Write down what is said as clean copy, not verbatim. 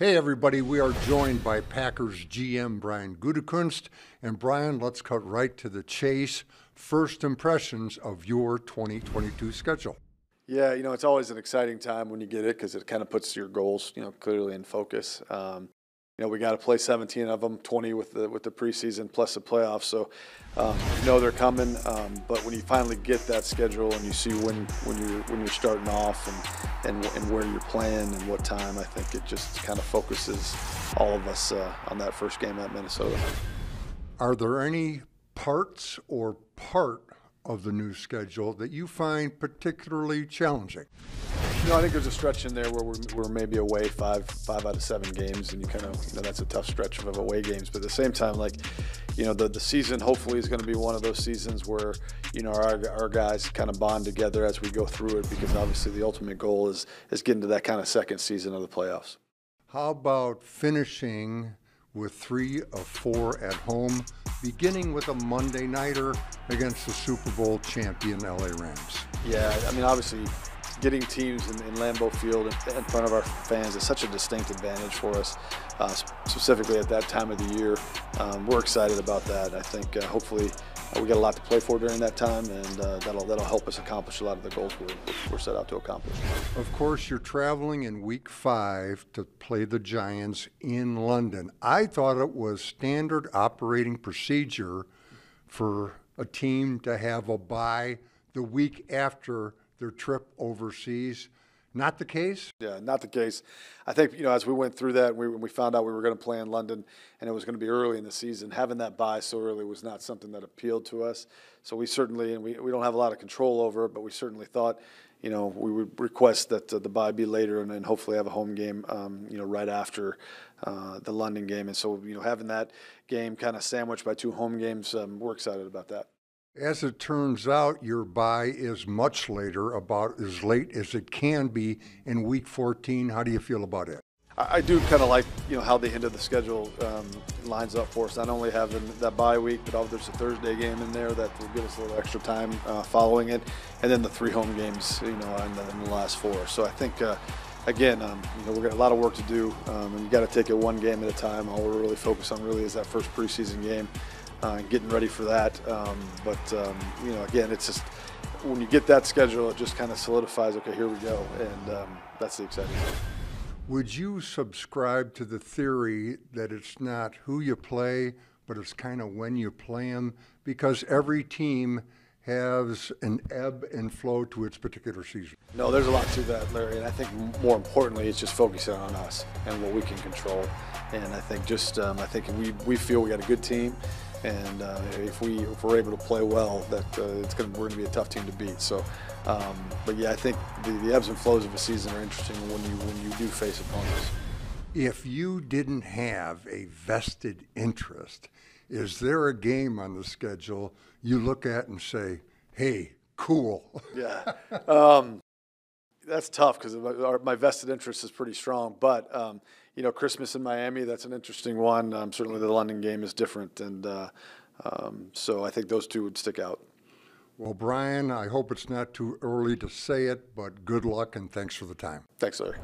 Hey everybody, we are joined by Packers GM Brian Gutekunst. And Brian, let's cut right to the chase. First impressions of your 2022 schedule. Yeah, it's always an exciting time when you get it because it kind of puts your goals, clearly in focus. We got to play 17 of them, 20 with the preseason plus the playoffs. So, they're coming. But when you finally get that schedule and you see when you're starting off and where you're playing and what time, I think it just kind of focuses all of us on that first game at Minnesota. Are there any parts or part of the new schedule that you find particularly challenging? I think there's a stretch in there where we're maybe away five out of 7 games, and you kind of, that's a tough stretch of away games. But at the same time, the season hopefully is going to be one of those seasons where, our guys kind of bond together as we go through it, because obviously the ultimate goal is getting to that kind of second season of the playoffs. How about finishing with 3 of 4 at home, beginning with a Monday nighter against the Super Bowl champion LA Rams? Yeah, obviously getting teams in Lambeau Field in front of our fans is such a distinct advantage for us, specifically at that time of the year. We're excited about that. I think hopefully we got a lot to play for during that time, and that'll help us accomplish a lot of the goals we're set out to accomplish. Of course, you're traveling in Week 5 to play the Giants in London. I thought it was standard operating procedure for a team to have a bye the week after their trip overseas. Not the case? Yeah, not the case. I think, as we went through that, we found out we were going to play in London and it was going to be early in the season. Having that bye so early was not something that appealed to us. So we certainly, and we don't have a lot of control over it, but we certainly thought, we would request that the bye be later and then hopefully have a home game, right after the London game. And so, having that game kind of sandwiched by 2 home games, we're excited about that. As it turns out, your bye is much later, about as late as it can be in Week 14. How do you feel about it? I do kind of like, how the end of the schedule lines up for us. Not only having that bye week, but there's a Thursday game in there that will give us a little extra time following it, and then the 3 home games, in the last 4. So I think, again, we've got a lot of work to do, and you got to take it one game at a time. All we're really focused on really is that first preseason game. Getting ready for that. Again, it's just when you get that schedule, it just kind of solidifies, okay, here we go. And that's the exciting thing. Would you subscribe to the theory that it's not who you play, but it's kind of when you play them? Because every team has an ebb and flow to its particular season. No, there's a lot to that, Larry. And I think more importantly, it's just focusing on us and what we can control. And I think we feel we got a good team. And if we're able to play well, that we're going to be a tough team to beat. So, I think the ebbs and flows of a season are interesting when you do face opponents. If you didn't have a vested interest, is there a game on the schedule you look at and say, "Hey, cool"? Yeah, that's tough because my vested interest is pretty strong, but. Christmas in Miami, that's an interesting one. Certainly the London game is different, and so I think those 2 would stick out. Well, Brian, I hope it's not too early to say it, but good luck and thanks for the time. Thanks, Larry.